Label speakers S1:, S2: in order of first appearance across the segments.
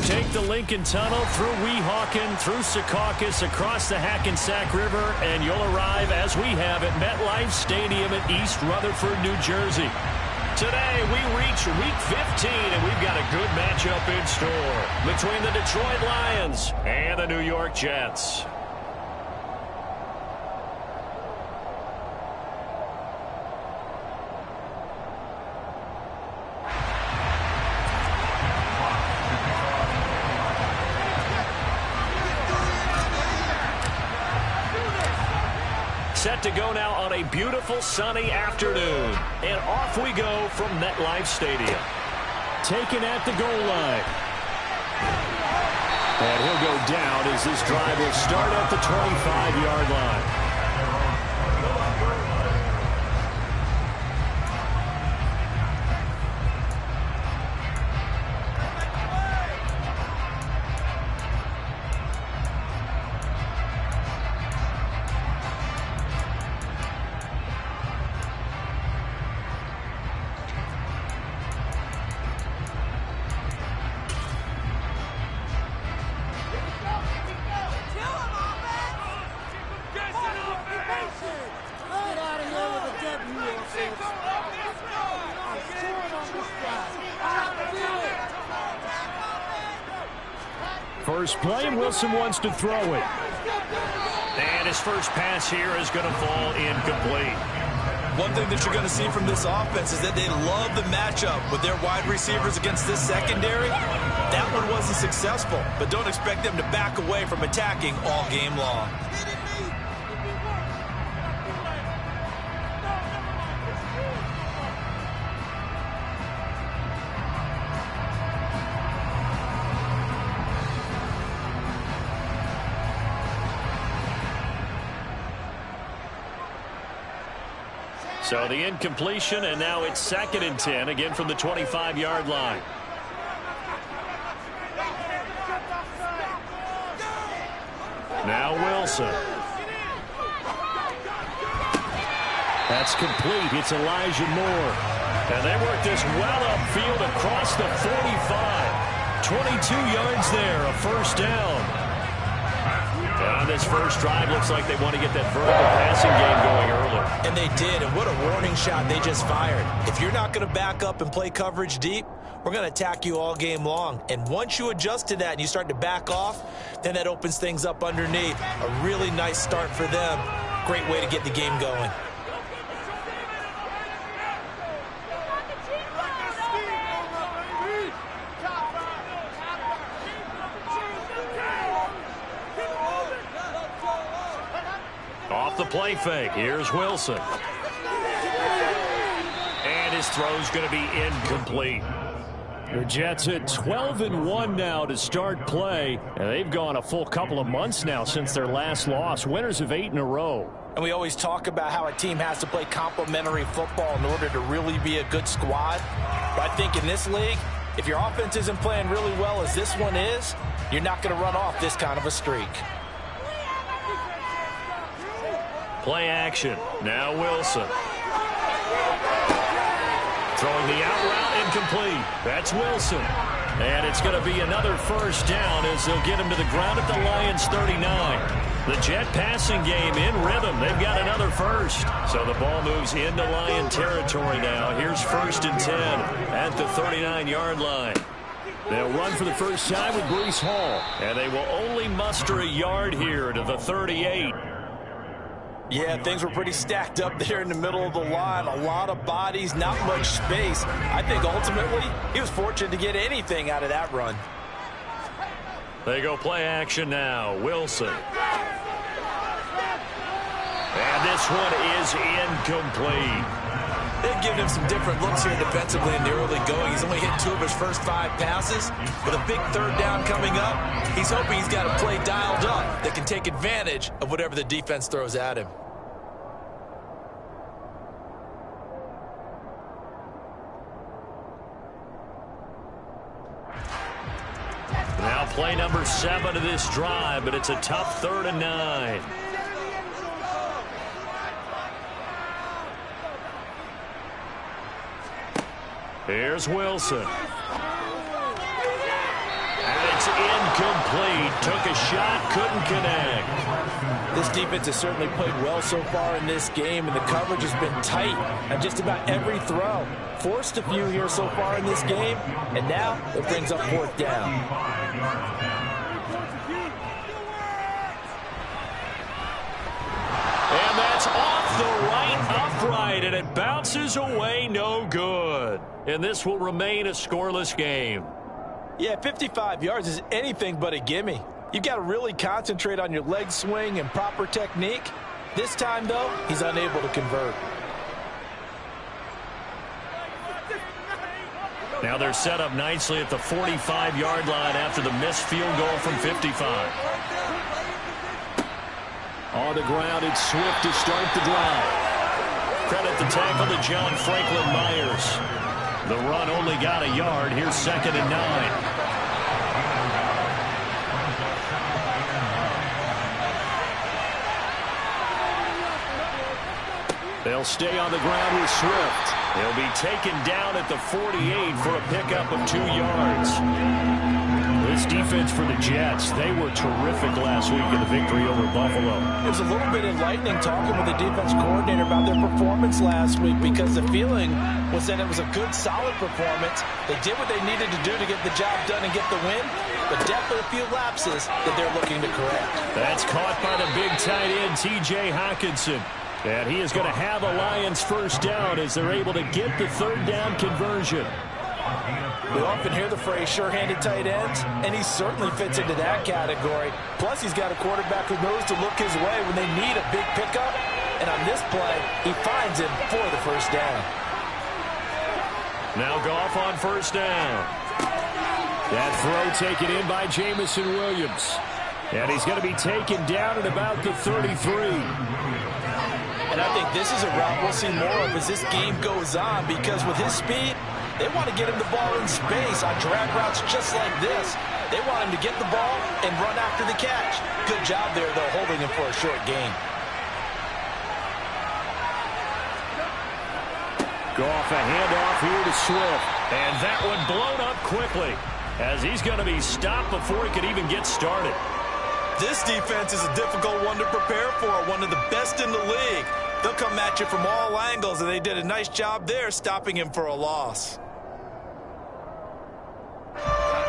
S1: Take the Lincoln Tunnel through Weehawken, through Secaucus, across the Hackensack River, and you'll arrive, as we have, at MetLife Stadium in East Rutherford, New Jersey. Today, we reach Week 15, and we've got a good matchup in store between the Detroit Lions and the New York Jets. Set to go now on a beautiful sunny afternoon. And off we go from MetLife Stadium. Taken at the goal line. And he'll go down as this drive will start at the 25-yard line. First play, and Wilson wants to throw it. And his first pass here is going to fall incomplete.
S2: One thing that you're going to see from this offense is that they love the matchup with their wide receivers against this secondary. That one wasn't successful, but don't expect them to back away from attacking all game long.
S1: So the incompletion, and now it's 2nd and 10, again from the 25-yard line. Now Wilson. That's complete. It's Elijah Moore. And they work this well upfield across the 45. 22 yards there, a first down. On this first drive, looks like they want to get that vertical passing game going early.
S2: And they did, and what a warning shot they just fired. If you're not going to back up and play coverage deep, we're going to attack you all game long. And once you adjust to that and you start to back off, then that opens things up underneath. A really nice start for them. Great way to get the game going.
S1: Off the play fake, here's Wilson. And his throw's going to be incomplete. The Jets at 12-1 now to start play. And they've gone a full couple of months now since their last loss. Winners of 8 in a row.
S2: And we always talk about how a team has to play complementary football in order to really be a good squad. But I think in this league, if your offense isn't playing really well as this one is, you're not going to run off this kind of a streak.
S1: Play action. Now Wilson. Throwing the out route, incomplete. That's Wilson. And it's going to be another first down as they'll get him to the ground at the Lions 39. The Jet passing game in rhythm. They've got another first. So the ball moves into Lion territory now. Here's 1st and 10 at the 39-yard line. They'll run for the first time with Breece Hall. And they will only muster a yard here to the 38.
S2: Yeah, things were pretty stacked up there in the middle of the line. A lot of bodies, not much space. I think ultimately he was fortunate to get anything out of that run.
S1: They go play action now. Wilson. And this one is incomplete.
S2: They've given him some different looks here defensively in the early going. He's only hit 2 of his first 5 passes. With a big 3rd down coming up, he's hoping he's got a play dialed up that can take advantage of whatever the defense throws at him.
S1: Now play number 7 of this drive, but it's a tough 3rd and 9. Here's Wilson. And it's incomplete. Took a shot, couldn't connect.
S2: This defense has certainly played well so far in this game, and the coverage has been tight on just about every throw. Forced a few here so far in this game, and now it brings up fourth down.
S1: And that's off the right upright, and it bounces away no good. And this will remain a scoreless game.
S2: Yeah, 55 yards is anything but a gimme. You've got to really concentrate on your leg swing and proper technique. This time, though, he's unable to convert.
S1: Now they're set up nicely at the 45-yard line after the missed field goal from 55. On the ground, it's Swift to start the drive. Credit the tackle to John Franklin Myers. The run only got a yard. Here's 2nd and 9. They'll stay on the ground with Swift. He'll be taken down at the 48 for a pickup of 2 yards. This defense for the Jets, they were terrific last week in the victory over Buffalo.
S2: It was a little bit enlightening talking with the defense coordinator about their performance last week, because the feeling was that it was a good, solid performance. They did what they needed to do to get the job done and get the win, but definitely a few lapses that they're looking to correct. That's caught by the big tight end, T.J. Hockenson.
S1: And he is going to have a Lions first down as they're able to get the third down conversion.
S2: We often hear the phrase sure-handed tight ends, and he certainly fits into that category. Plus, he's got a quarterback who knows to look his way when they need a big pickup. And on this play, he finds him for the first down.
S1: Now Goff on first down. That throw taken in by Jamison Williams. And he's going to be taken down at about the 33.
S2: And I think this is a route we'll see more of as this game goes on, because with his speed, they want to get him the ball in space on drag routes just like this. They want him to get the ball and run after the catch. Good job there, though, holding him for a short gain.
S1: Goff a handoff here to Swift. And that one blown up quickly as he's going to be stopped before he could even get started.
S2: This defense is a difficult one to prepare for, one of the best in the league. They'll come at you from all angles, and they did a nice job there stopping him for a loss.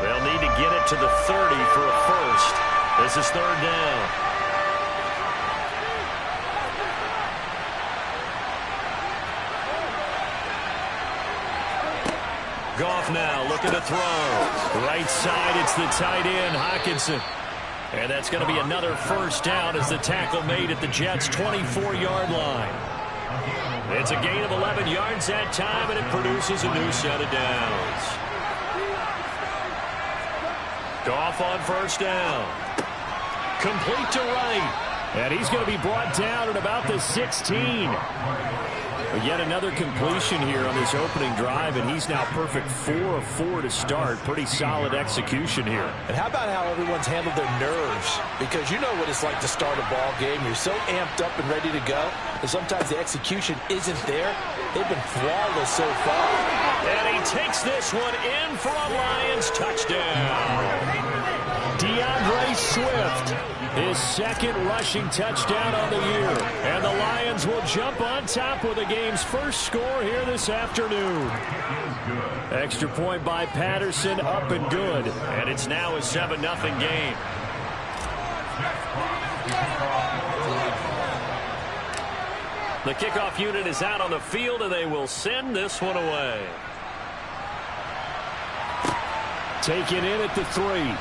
S1: They'll need to get it to the 30 for a first. This is third down. Goff now looking to throw. Right side, it's the tight end, Hockenson. And that's going to be another first down as the tackle made at the Jets' 24-yard line. It's a gain of 11 yards that time, and it produces a new set of downs. Goff on first down. Complete to right. And he's going to be brought down at about the 16. Yet another completion here on this opening drive, and he's now perfect 4 of 4 to start. Pretty solid execution here.
S2: And how about how everyone's handled their nerves? Because you know what it's like to start a ball game. You're so amped up and ready to go, and sometimes the execution isn't there. They've been flawless so far.
S1: And he takes this one in for a Lions touchdown. DeAndre Swift, his second rushing touchdown on the year. And the Lions will jump on top with the game's first score here this afternoon. Extra point by Patterson, up and good. And it's now a 7-0 game. The kickoff unit is out on the field, and they will send this one away. Taken in at the 3.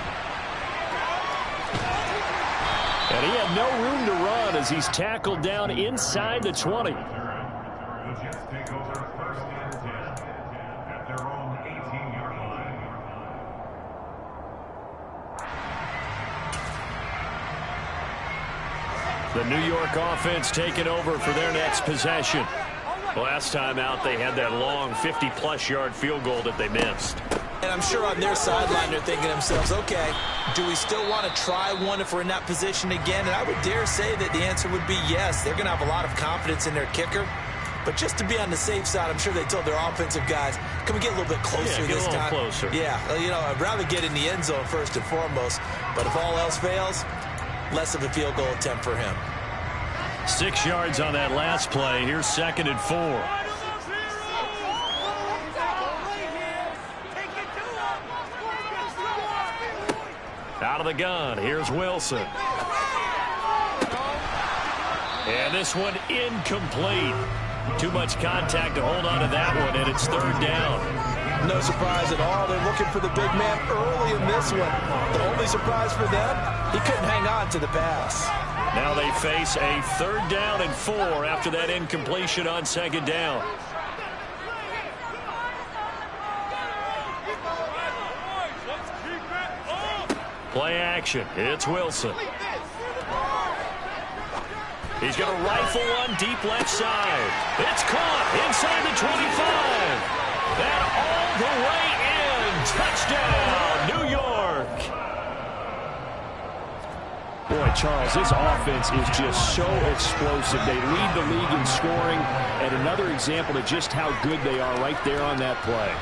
S1: And he had no room to run as he's tackled down inside the 20. The New York offense taking over for their next possession. Last time out, they had that long 50-plus yard field goal that they missed.
S2: And I'm sure on their sideline they're thinking to themselves, okay, do we still want to try one if we're in that position again? And I would dare say that the answer would be yes. They're going to have a lot of confidence in their kicker. But just to be on the safe side, I'm sure they told their offensive guys, can we get a little bit closer this time?
S1: Closer.
S2: Yeah, you know, I'd rather get in the end zone first and foremost. But if all else fails, less of a field goal attempt for him.
S1: 6 yards on that last play. Here's 2nd and 4. Out of the gun. Here's Wilson. And this one incomplete. Too much contact to hold on to that one, and it's 3rd down.
S2: No surprise at all. They're looking for the big man early in this one. The only surprise for them, he couldn't hang on to the pass.
S1: Now they face a 3rd down and 4 after that incompletion on 2nd down. Play action. It's Wilson. He's going to rifle one deep left side. It's caught inside the 25. And all the way in. Touchdown, New York.
S3: Boy, Charles, this offense is just so explosive. They lead the league in scoring, and another example of just how good they are right there on that play.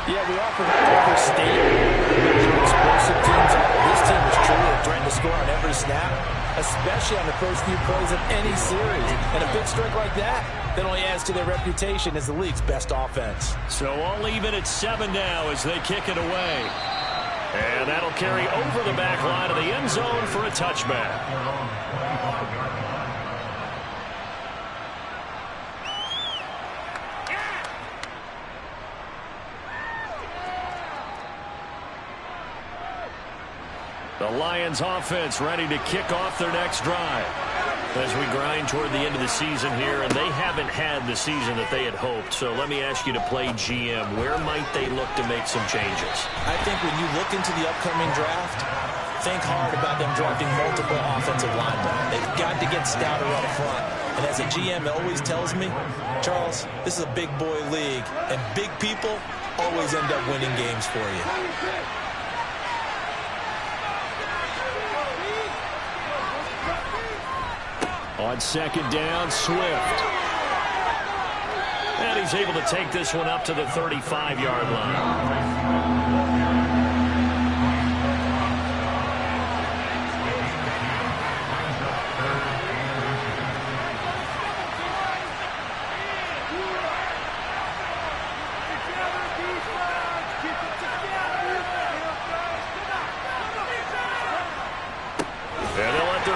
S2: Yeah, we often overstate how explosive teams are. This team is truly a threat to score on every snap, especially on the first few plays of any series. And a big strike like that only adds to their reputation as the league's best offense.
S1: So all even at 7 now as they kick it away. And that'll carry over the back line of the end zone for a touchback. The Lions offense ready to kick off their next drive as we grind toward the end of the season here, and they haven't had the season that they had hoped. So let me ask you to play GM. Where might they look to make some changes?
S2: I think when you look into the upcoming draft, think hard about them drafting multiple offensive linemen. They've got to get stouter up front. And as a GM always tells me, Charles, this is a big boy league, and big people always end up winning games for you.
S1: On 2nd down, Swift. And he's able to take this one up to the 35-yard line.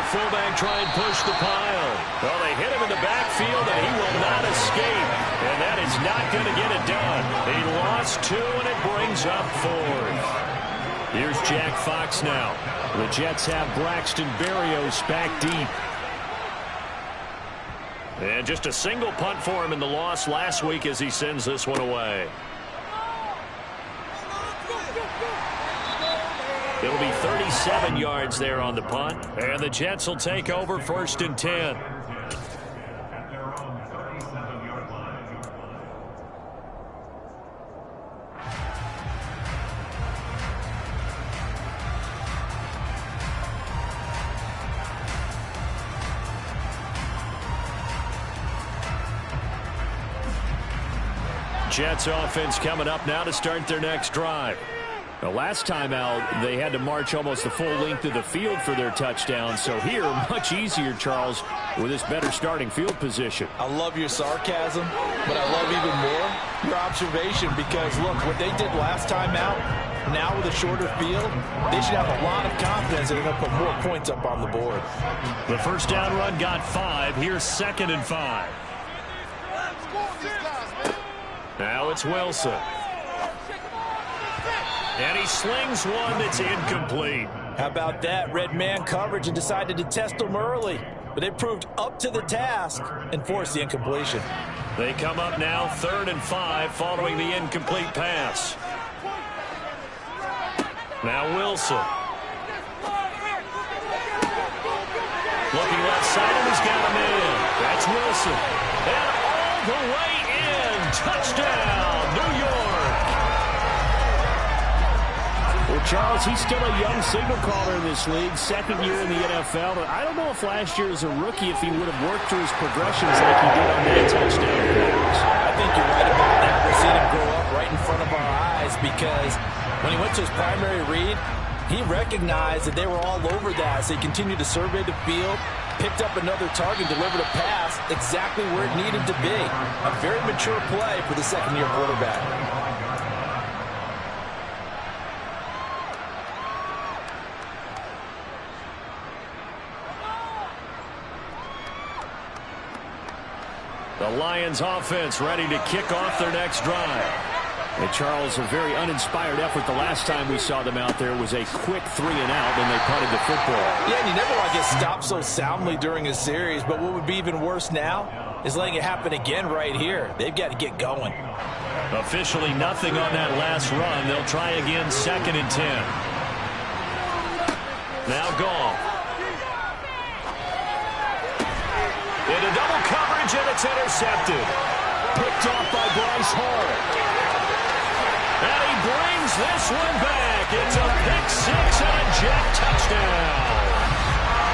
S1: Fullback try and push the pile. Well, they hit him in the backfield, and he will not escape. And that is not going to get it done. He lost 2, and it brings up 4th. Here's Jack Fox now. The Jets have Braxton Berrios back deep. And just a single punt for him in the loss last week as he sends this one away. It'll be 37 yards there on the punt. And the Jets will take over 1st and 10. Jets offense coming up now to start their next drive. The last time out, they had to march almost the full length of the field for their touchdown. So here, much easier, Charles, with this better starting field position.
S2: I love your sarcasm, but I love even more your observation because, look, what they did last time out, now with a shorter field, they should have a lot of confidence that they're going to put more points up on the board.
S1: The first down run got 5. Here's 2nd and 5. Now it's Wilson. And he slings one that's incomplete.
S2: How about that? Red man coverage and decided to test them early. But they proved up to the task and forced the incompletion.
S1: They come up now 3rd and 5 following the incomplete pass. Now Wilson. Looking left side and he's got him in. That's Wilson. And all the way in. Touchdown, New York.
S3: Well, Charles, he's still a young signal caller in this league, second year in the NFL. But I don't know if last year as a rookie, if he would have worked through his progressions like he did on that touchdown pass.
S2: I think you're right about that. We're seeing him grow up right in front of our eyes because when he went to his primary read, he recognized that they were all over that. So he continued to survey the field, picked up another target, delivered a pass exactly where it needed to be. A very mature play for the second-year quarterback.
S1: The Lions offense ready to kick off their next drive.
S3: And Charles, a very uninspired effort the last time we saw them out there was a quick 3-and-out, and they punted the football.
S2: Yeah, and you never want to get stopped so soundly during a series, but what would be even worse now is letting it happen again right here. They've got to get going.
S1: Officially nothing on that last run. They'll try again, 2nd and 10. Now Goff. Into double coverage, and it's intercepted.
S3: Picked off by Bryce Hall.
S1: And he brings this one back. It's a pick-6 and a jet touchdown.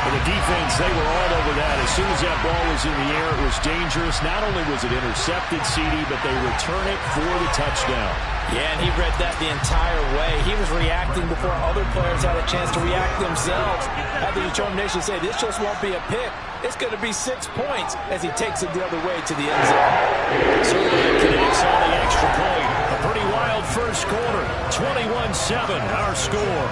S3: For the defense, they were all over that. As soon as that ball was in the air, it was dangerous. Not only was it intercepted, CD, but they return it for the touchdown.
S2: Yeah, and he read that the entire way. He was reacting before other players had a chance to react themselves. Had the determination to say, this just won't be a pick. It's going to be 6 points as he takes it the other way to the end zone.
S1: Certainly connects on the extra point. A pretty wild first quarter. 21-7, our score.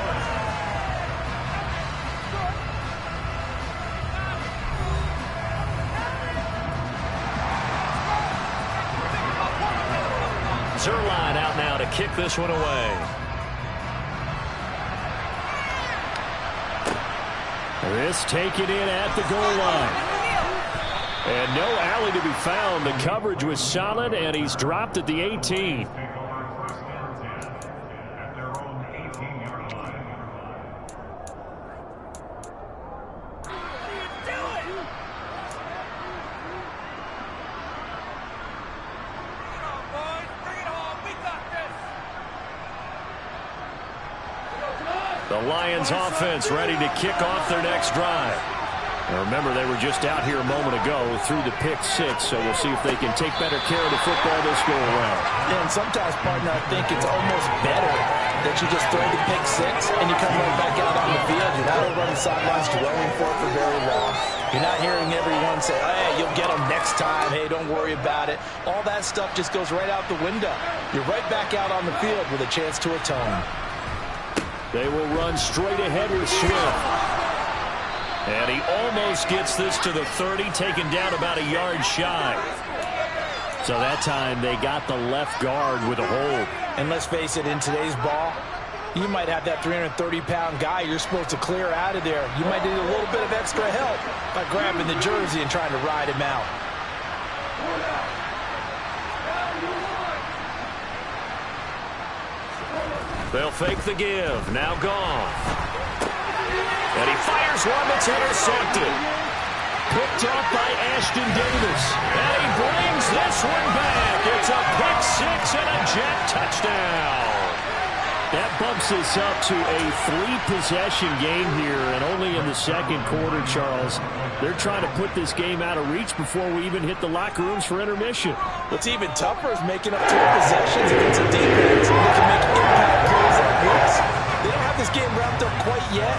S1: Zerline out now to kick this one away.
S3: This taken in at the goal line. And no alley to be found. The coverage was solid, and he's dropped at the 18.
S1: The Lions offense ready to kick off their next drive.
S3: Now remember, they were just out here a moment ago through the pick-6, so we'll see if they can take better care of the football this go around.
S2: Yeah, and sometimes, partner, I think it's almost better that you just throw the pick-6 and you come right back out on the field. You're not over on the sidelines dwelling for it for very long. You're not hearing everyone say, hey, you'll get them next time. Hey, don't worry about it. All that stuff just goes right out the window. You're right back out on the field with a chance to atone.
S3: They will run straight ahead with Swift.
S1: And he almost gets this to the 30, taken down about a yard shy.
S3: So that time they got the left guard with a hold.
S2: And let's face it, in today's ball, you might have that 330-pound guy you're supposed to clear out of there. You might need a little bit of extra help by grabbing the jersey and trying to ride him out.
S1: They'll fake the give. Now Goff. And he fires one that's intercepted.
S3: Picked off by Ashton Davis.
S1: And he brings this one back. It's a pick-6 and a jet touchdown.
S3: That bumps us up to a 3-possession game here, and only in the second quarter, Charles. They're trying to put this game out of reach before we even hit the locker rooms for intermission.
S2: What's even tougher is making up 2 possessions against a defense that can make impact plays like this. They don't have this game wrapped up quite yet,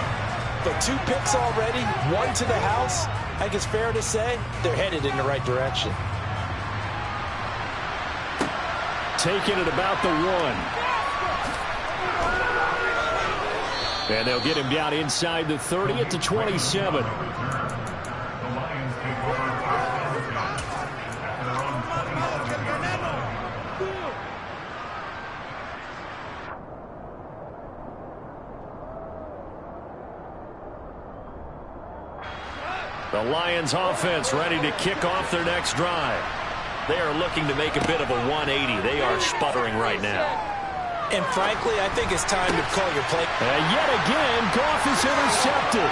S2: but 2 picks already, 1 to the house. I think it's fair to say they're headed in the right direction.
S3: Taking it about the 1. And they'll get him down inside the 30 at the 27.
S1: The Lions offense ready to kick off their next drive. They are looking to make a bit of a 180. They are sputtering right now.
S2: And frankly, I think it's time to call your play.
S3: And yet again, Goff is intercepted.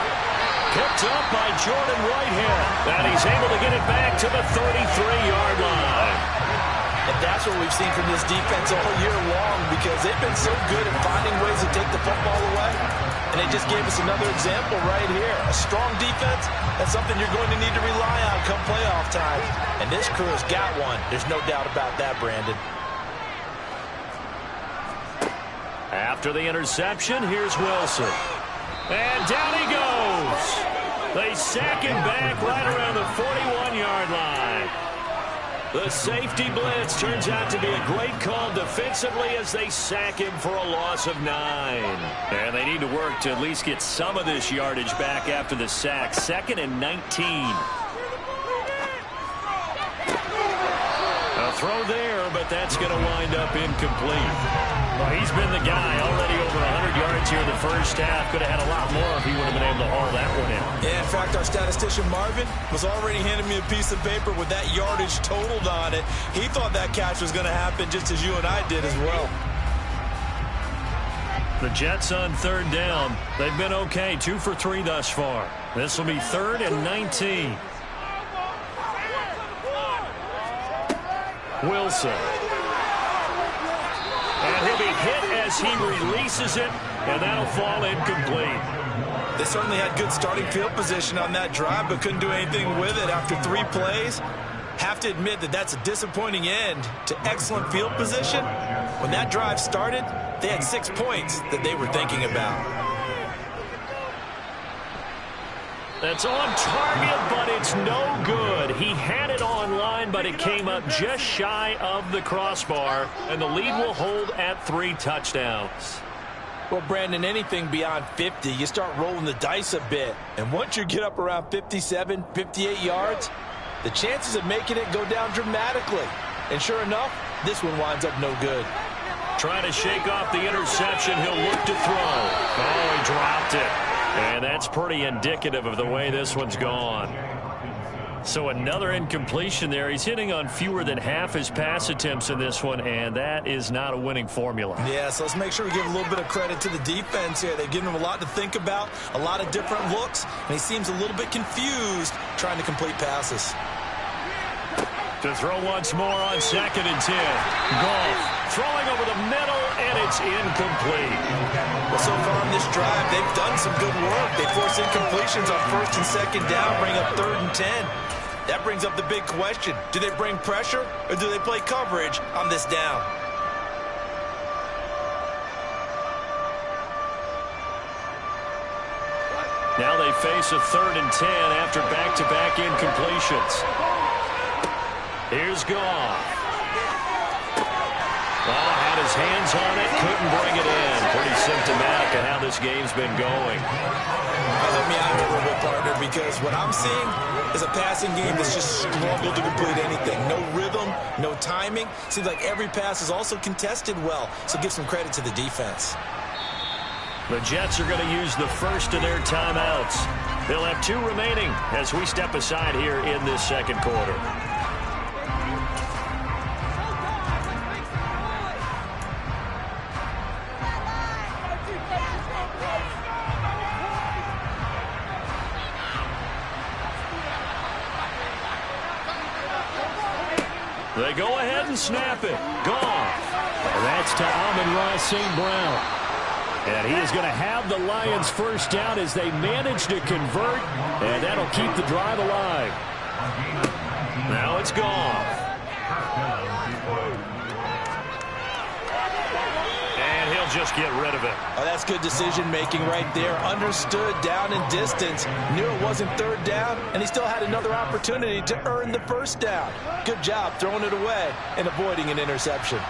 S1: Picked up by Jordan Whitehead. And he's able to get it back to the 33-yard line.
S2: And that's what we've seen from this defense all year long, because they've been so good at finding ways to take the football away. And they just gave us another example right here. A strong defense, that's something you're going to need to rely on come playoff time. And this crew has got one. There's no doubt about that, Brandon.
S1: After the interception, here's Wilson. And down he goes. They sack him back right around the 41-yard line. The safety blitz turns out to be a great call defensively as they sack him for a loss of 9. And they need to work to at least get some of this yardage back after the sack. 2nd and 19. A throw there, but that's going to wind up incomplete. Well, he's been the guy already over 100 yards here in the first half. Could have had a lot more if he would have been able to haul that one in.
S2: Yeah, in fact, our statistician Marvin was already handing me a piece of paper with that yardage totaled on it. He thought that catch was going to happen just as you and I did as well.
S1: The Jets on 3rd down. They've been okay, 2 for 3 thus far. This will be 3rd and 19. Wilson. And he'll be hit as he releases it, and that'll fall incomplete.
S2: They certainly had good starting field position on that drive, but couldn't do anything with it after 3 plays. Have to admit that that's a disappointing end to excellent field position. When that drive started, they had 6 points that they were thinking about.
S1: That's on target, but it's no good. He had it on line, but it came up just shy of the crossbar, and the lead will hold at 3 touchdowns.
S2: Well, Brandon, anything beyond 50, you start rolling the dice a bit. And once you get up around 57, 58 yards, the chances of making it go down dramatically. And sure enough, this one winds up no good.
S1: Trying to shake off the interception, he'll look to throw. Oh, he dropped it. And that's pretty indicative of the way this one's gone. So another incompletion there. He's hitting on fewer than half his pass attempts in this one, and that is not a winning formula.
S2: Yeah, so let's make sure we give a little bit of credit to the defense here. They've given him a lot to think about, a lot of different looks, and he seems a little bit confused trying to complete passes.
S1: To throw once more on 2nd and 10. Goff throwing over the middle, and it's incomplete.
S2: Well, so far on this drive, they've done some good work. They force incompletions on 1st and 2nd down, bring up 3rd and 10. That brings up the big question. Do they bring pressure, or do they play coverage on this down?
S1: Now they face a 3rd and 10 after back-to-back incompletions. Here's Goff. Well, had his hands on it, couldn't bring it in. Pretty symptomatic of how this game's been going.
S2: Help me out here a little bit, partner, because what I'm seeing is a passing game that's just struggled to complete anything. No rhythm, no timing. Seems like every pass is also contested well, so give some credit to the defense.
S1: The Jets are going to use the first of their timeouts. They'll have 2 remaining as we step aside here in this 2nd quarter. They go ahead and snap it. Goff.
S3: That's to Amon-Ra St. Brown.
S1: And he is going to have the Lions first down as they manage to convert, and that'll keep the drive alive. Now it's Goff. And he'll just get rid of it.
S2: Oh, that's good decision-making right there. Understood down and distance. Knew it wasn't 3rd down, and he still had another opportunity to earn the 1st down. Good job throwing it away and avoiding an interception.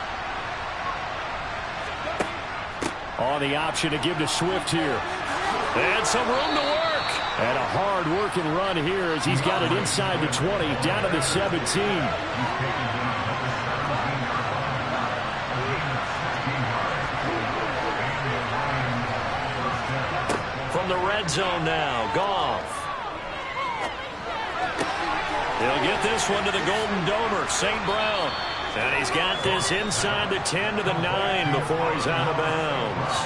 S3: On the option to give to Swift here.
S1: And some room to work.
S3: And a hard-working run here as he's got it inside the 20, down to the 17.
S1: From the red zone now, Goff. He'll get this one to the Golden Domer, St. Brown. And he's got this inside the 10 to the 9 before he's out of bounds.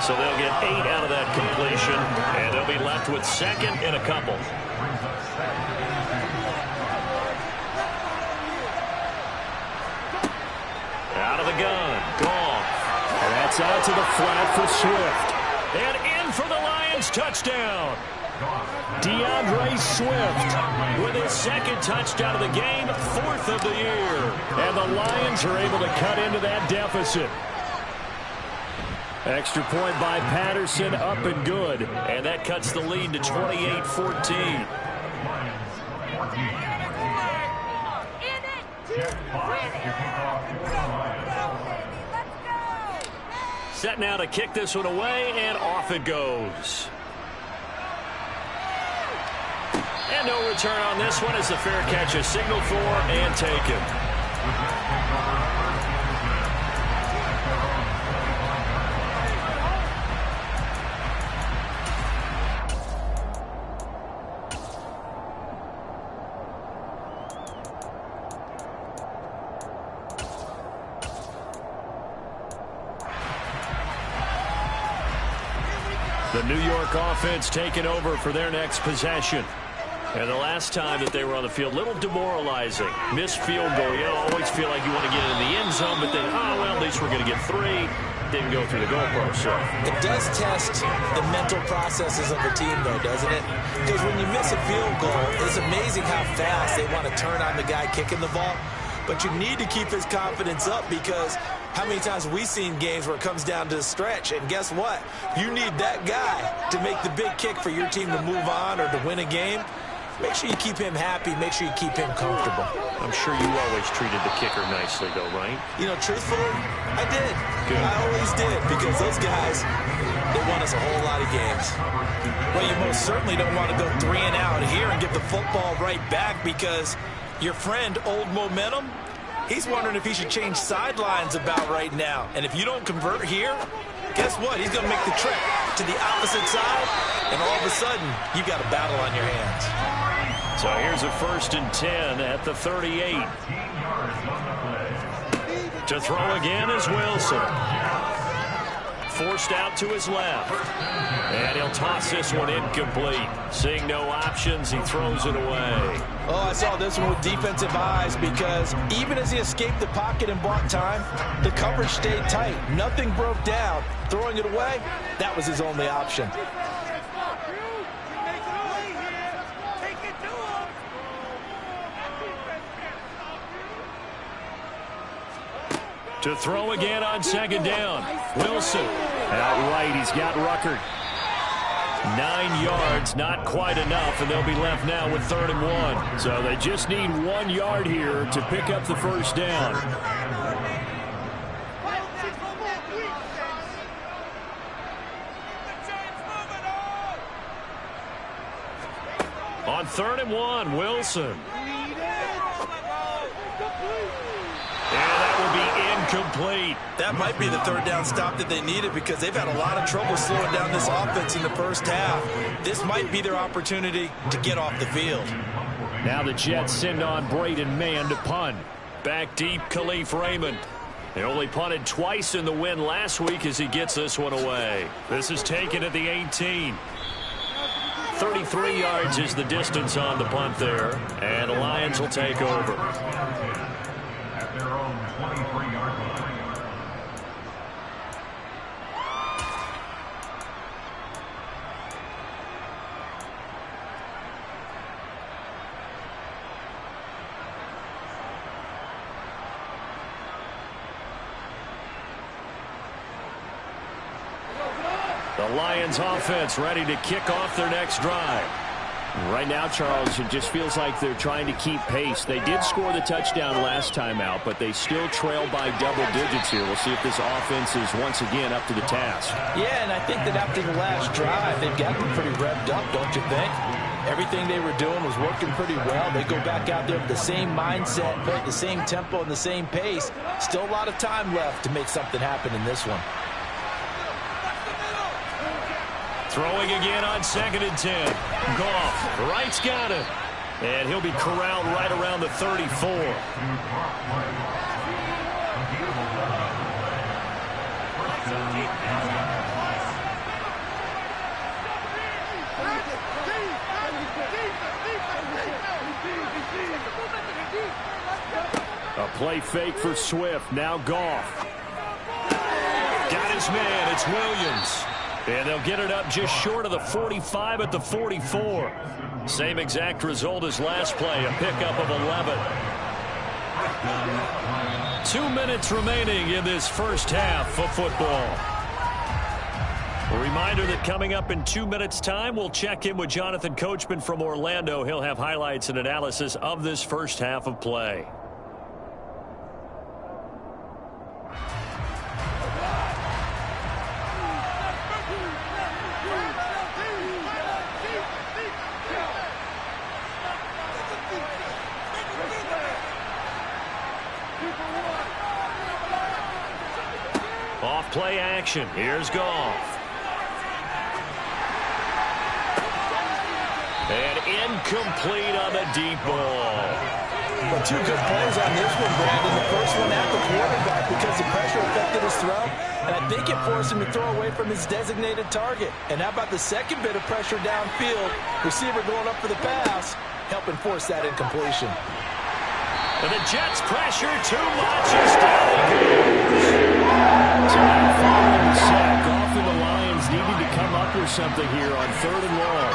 S1: So they'll get 8 out of that completion, and they'll be left with 2nd and a couple. Out of the gun. Goff.
S3: And that's out to the flat for Swift.
S1: And in for the Lions touchdown.
S3: DeAndre Swift
S1: With his second touchdown of the game, 4th of the year.
S3: And the Lions are able to cut into that deficit. Extra point by Patterson, up and good.
S1: And that cuts the lead to 28-14. Set now to kick this one away, and off it goes. And no return on this one as the fair catch is signaled for and taken. The New York offense taking over for their next possession. And the last time that they were on the field, little demoralizing. Missed field goal. You always feel like you want to get into the end zone, but then, oh, well, at least we're going to get 3. Didn't go through the goalpost. So
S2: it does test the mental processes of a team, though, doesn't it? Because when you miss a field goal, it's amazing how fast they want to turn on the guy kicking the ball. But you need to keep his confidence up, because how many times have we seen games where it comes down to the stretch, and guess what? You need that guy to make the big kick for your team to move on or to win a game. Make sure you keep him happy. Make sure you keep him comfortable.
S1: I'm sure you always treated the kicker nicely, though, right?
S2: You know, truthfully, I did.
S1: Good.
S2: I always did, because those guys, they won us a whole lot of games. Well, you most certainly don't want to go 3 and out here and give the football right back, because your friend, Old Momentum, he's wondering if he should change sidelines about right now. And if you don't convert here, guess what? He's going to make the trip to the opposite side, and all of a sudden, you got a battle on your hands.
S1: So here's a 1st and 10 at the 38. To throw again is Wilson. Forced out to his left. And he'll toss this one incomplete. Seeing no options, he throws it away.
S2: Oh, I saw this one with defensive eyes, because even as he escaped the pocket and bought time, the coverage stayed tight. Nothing broke down. Throwing it away, that was his only option.
S1: To throw again on 2nd down. Wilson.
S3: Outright, he's got Ruckert.
S1: 9 yards, not quite enough, and they'll be left now with 3rd and 1.
S3: So they just need 1 yard here to pick up the 1st down.
S1: On 3rd and 1, Wilson. Incomplete.
S2: That might be the 3rd down stop that they needed, because they've had a lot of trouble slowing down this offense in the first half. This might be their opportunity to get off the field.
S3: Now the Jets send on Braden Mann to punt.
S1: Back deep, Khalif Raymond. They only punted twice in the win last week as he gets this one away. This is taken at the 18. 33 yards is the distance on the punt there, and the Lions will take over. At their own 23-yard line. The Lions offense ready to kick off their next drive.
S3: Right now, Charles, it just feels like they're trying to keep pace. They did score the touchdown last time out, but they still trail by double digits here. We'll see if this offense is once again up to the task.
S2: Yeah, and I think that after the last drive, they've got them pretty revved up, don't you think? Everything they were doing was working pretty well. They go back out there with the same mindset, play at the same tempo and the same pace. Still a lot of time left to make something happen in this one.
S1: Throwing again on 2nd and 10. Goff, right's got it. And he'll be corralled right around the 34. A
S3: Play fake for Swift. Now Goff.
S1: Got his man. It's Williams. And they'll get it up just short of the 45 at the 44. Same exact result as last play, a pickup of 11. 2 minutes remaining in this first half of football. A reminder that coming up in 2 minutes' time, we'll check in with Jonathan Coachman from Orlando. He'll have highlights and analysis of this first half of play. Off play action. Here's Goff. And incomplete on the deep ball.
S2: Well, 2 good plays on this one, Brandon. The first one at the quarterback because the pressure affected his throw, and I think it forced him to throw away from his designated target. And how about the second bit of pressure downfield? Receiver going up for the pass, helping force that incompletion.
S1: And the Jets pressure too much as down he goes.
S3: Time following the sack. Goff and the Lions needing to come up with something here on 3rd and long.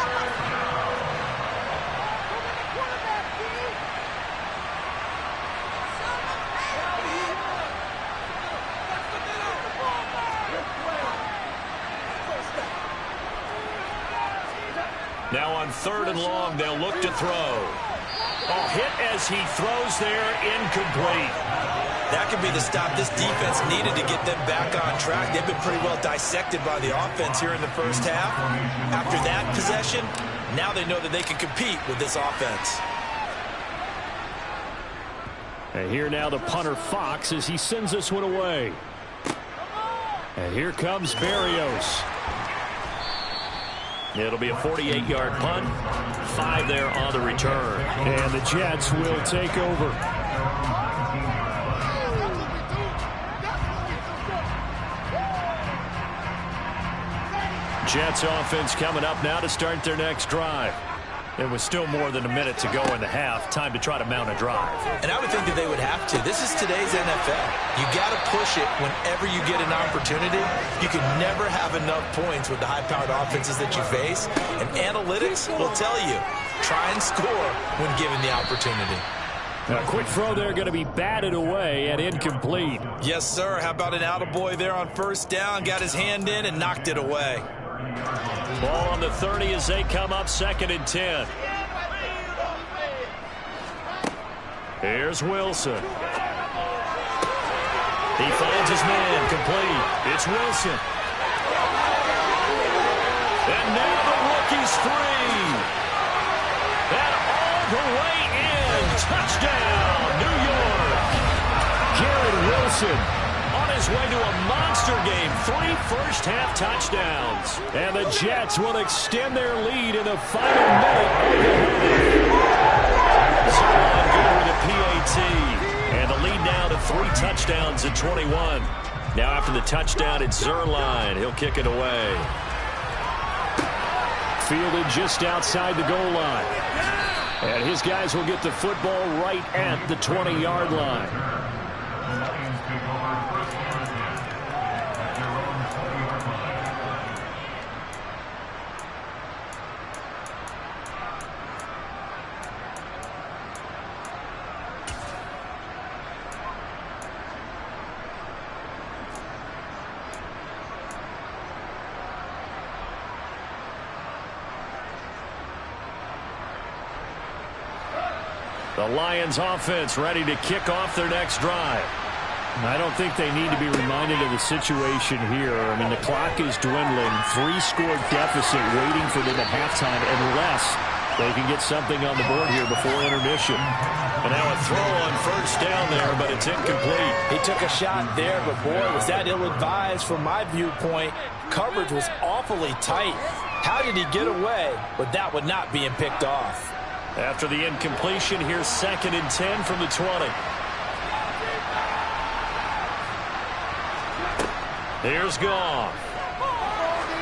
S1: Now on 3rd and long, they'll look to throw. Oh, hit as he throws there, incomplete.
S2: That could be the stop this defense needed to get them back on track. They've been pretty well dissected by the offense here in the first half. After that possession, now they know that they can compete with this offense.
S3: And here now the punter Fox as he sends this one away. And here comes Berrios.
S1: It'll be a 48-yard punt. 5 there on the return.
S3: And the Jets will take over.
S1: Jets offense coming up now to start their next drive. There was still more than a minute to go in the half. Time to try to mount a drive.
S2: And I would think that they would have to. This is today's NFL. You got to push it whenever you get an opportunity. You can never have enough points with the high-powered offenses that you face. And analytics will tell you, try and score when given the opportunity.
S3: A quick throw there going to be batted away and incomplete.
S2: Yes, sir. How about an attaboy there on 1st down? Got his hand in and knocked it away.
S1: Ball on the 30 as they come up 2nd and 10. Here's Wilson. He finds his man complete. It's Wilson. And now the rookie's free. And all the way in. Touchdown, New York.
S3: Garrett Wilson
S1: on his way to a monster game. 3 first-half touchdowns.
S3: And the Jets will extend their lead in the final minute of the half.
S1: Zerline good with a PAT. And the lead now to 3 touchdowns at 21. Now after the touchdown, it's Zerline. He'll kick it away.
S3: Fielded just outside the goal line. And his guys will get the football right at the 20-yard line.
S1: The Lions offense ready to kick off their next drive.
S3: I don't think they need to be reminded of the situation here. I mean, the clock is dwindling. 3-score deficit waiting for them at halftime unless they can get something on the board here before intermission.
S1: And now a throw on 1st down there, but it's incomplete.
S2: He took a shot there, but boy, was that ill-advised from my viewpoint. Coverage was awfully tight. How did he get away with that one not being picked off?
S1: After the incompletion, here's 2nd and 10 from the 20. Here's Goff.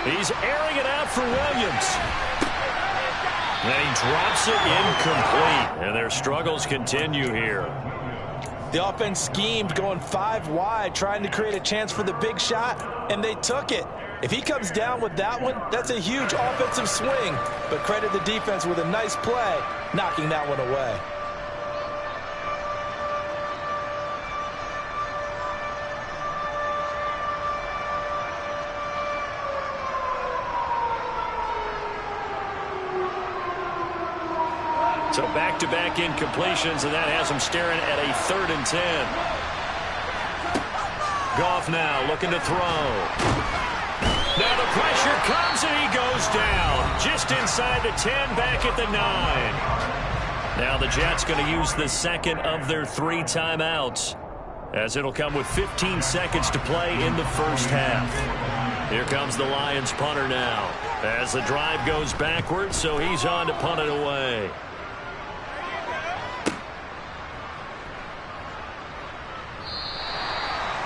S1: He's airing it out for Williams. And he drops it incomplete. And their struggles continue here.
S2: The offense schemed going 5 wide, trying to create a chance for the big shot, and they took it. If he comes down with that one, that's a huge offensive swing. But credit the defense with a nice play, knocking that one away.
S1: So back-to-back incompletions, and that has him staring at a 3rd and 10. Goff now looking to throw. Now the pressure comes, and he goes down. Just inside the 10, back at the 9. Now the Jets going to use the second of their 3 timeouts, as it'll come with 15 seconds to play in the first half. Here comes the Lions punter now, as the drive goes backwards, so he's on to punt it away.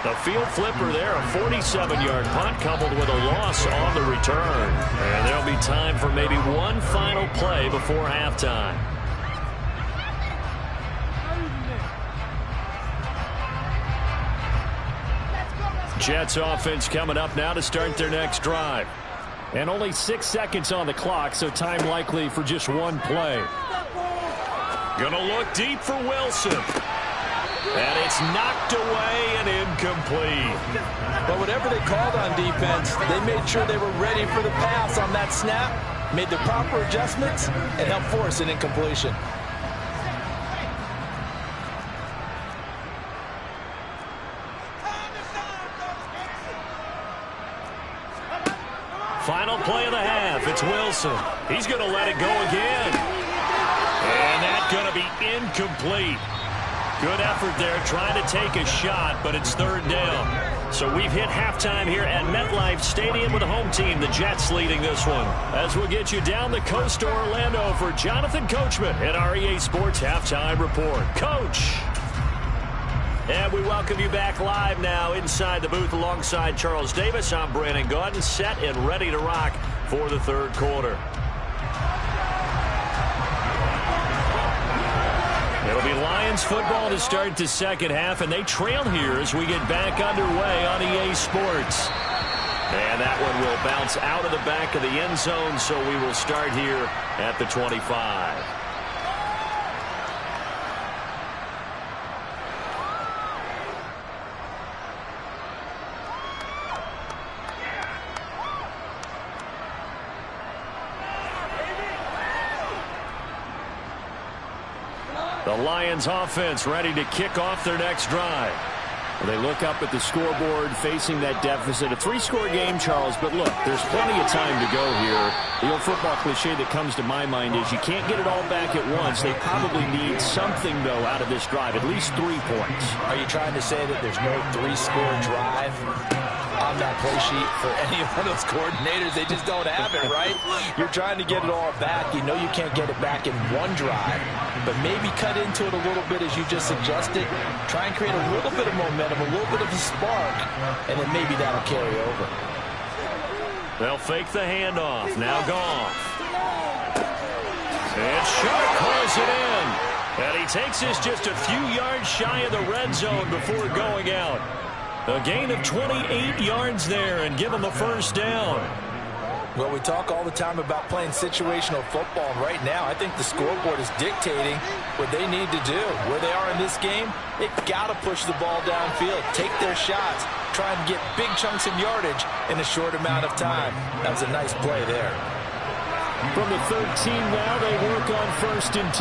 S1: The field flipper there, a 47-yard punt coupled with a loss on the return. And there'll be time for maybe one final play before halftime. Jets offense coming up now to start their next drive.
S3: And only 6 seconds on the clock, so time likely for just one play.
S1: Gonna look deep for Wilson. And it's knocked away and incomplete.
S2: But whatever they called on defense, they made sure they were ready for the pass on that snap, made the proper adjustments, and helped force an incompletion.
S1: Final play of the half. It's Wilson. He's going to let it go again. And that's going to be incomplete. Good effort there trying to take a shot, but it's 3rd down. So we've hit halftime here at MetLife Stadium with the home team, the Jets, leading this one. As we'll get you down the coast to Orlando for Jonathan Coachman at REA Sports Halftime Report. Coach! And we welcome you back live now inside the booth alongside Charles Davis. I'm Brandon Gaudin, set and ready to rock for the 3rd quarter. It'll be Lions football to start the second half, and they trail here as we get back underway on EA Sports. And that one will bounce out of the back of the end zone, so we will start here at the 25. The Lions offense ready to kick off their next drive.
S3: They look up at the scoreboard facing that deficit. A 3-score game, Charles, but look, there's plenty of time to go here. The old football cliche that comes to my mind is you can't get it all back at once. They probably need something, though, out of this drive, at least 3 points.
S2: Are you trying to say that there's no 3-score drive on that play sheet for any one of those coordinators? They just don't have it, right? You're trying to get it all back. You know you can't get it back in one drive, but maybe cut into it a little bit as you just suggested. Try and create a little bit of momentum, a little bit of a spark, and then maybe that'll carry over.
S1: They'll fake the handoff. Now Goff. And Sharp calls it in. And he takes this just a few yards shy of the red zone before going out. A gain of 28 yards there and give him a 1st down.
S2: Well, we talk all the time about playing situational football, and right now I think the scoreboard is dictating what they need to do. Where they are in this game, they've got to push the ball downfield, take their shots, try and get big chunks of yardage in a short amount of time. That was a nice play there.
S3: From the 13 now, they work on 1st and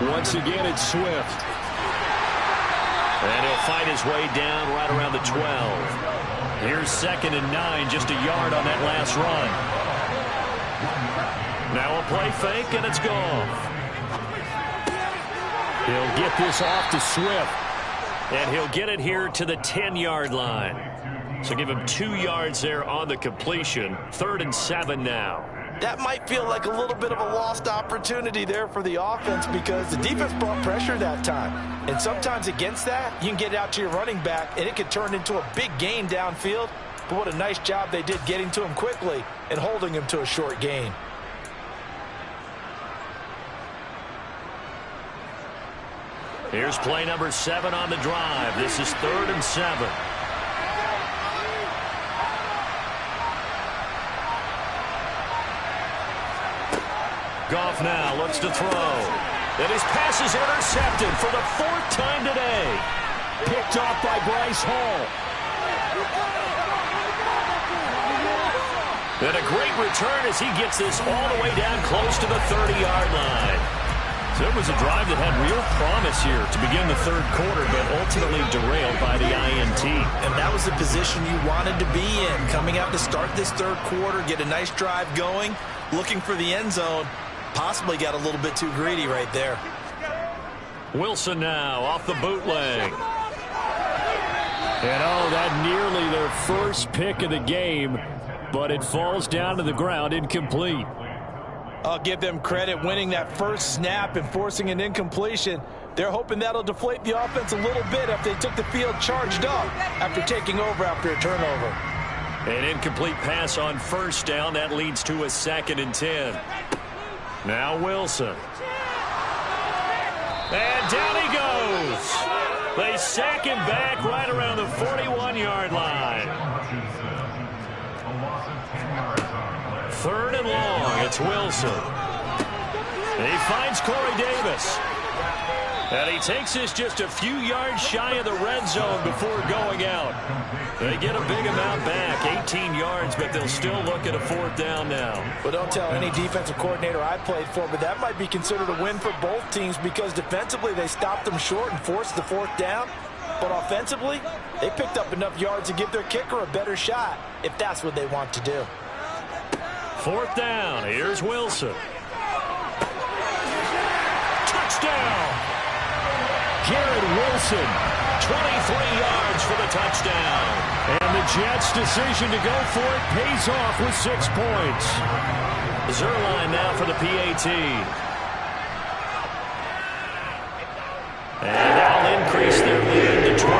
S3: 10. Once again, it's Swift.
S1: And he'll fight his way down right around the 12. Here's 2nd and 9, just a yard on that last run. Now a play fake, and it's Goff. He'll get this off to Swift. And he'll get it here to the 10-yard line. So give him 2 yards there on the completion. 3rd and 7 now.
S2: That might feel like a little bit of a lost opportunity there for the offense because the defense brought pressure that time. And sometimes against that, you can get out to your running back, and it could turn into a big gain downfield. But what a nice job they did getting to him quickly and holding him to a short gain.
S1: Here's play number 7 on the drive. This is 3rd and 7. Goff now looks to throw. And his pass is intercepted for the 4th time today.
S3: Picked off by Bryce Hall.
S1: And a great return as he gets this all the way down close to the 30-yard line. So it was a drive that had real promise here to begin the 3rd quarter, but ultimately derailed by the INT.
S2: And that was the position you wanted to be in. Coming out to start this 3rd quarter, get a nice drive going, looking for the end zone. Possibly got a little bit too greedy right there.
S1: Wilson now off the bootleg.
S3: And that nearly their first pick of the game, but it falls down to the ground incomplete.
S2: I'll give them credit winning that first snap and forcing an incompletion. They're hoping that'll deflate the offense a little bit if they took the field charged up after taking over after a turnover.
S1: An incomplete pass on 1st down. That leads to a 2nd and 10. Now Wilson. And down he goes. They sack him back right around the 41-yard line. 3rd and long. It's Wilson. He finds Corey Davis. And he takes this just a few yards shy of the red zone before going out. They get a big amount back, 18 yards, but they'll still look at a 4th down now.
S2: Well, don't tell any defensive coordinator I played for, but that might be considered a win for both teams because defensively they stopped them short and forced the 4th down. But offensively, they picked up enough yards to give their kicker a better shot if that's what they want to do.
S1: 4th down. Here's Wilson. Touchdown!
S3: Garrett Wilson.
S1: 23 yards for the touchdown.
S3: And the Jets' decision to go for it pays off with 6 points.
S1: Zerline now for the PAT. And that'll increase their lead to 28.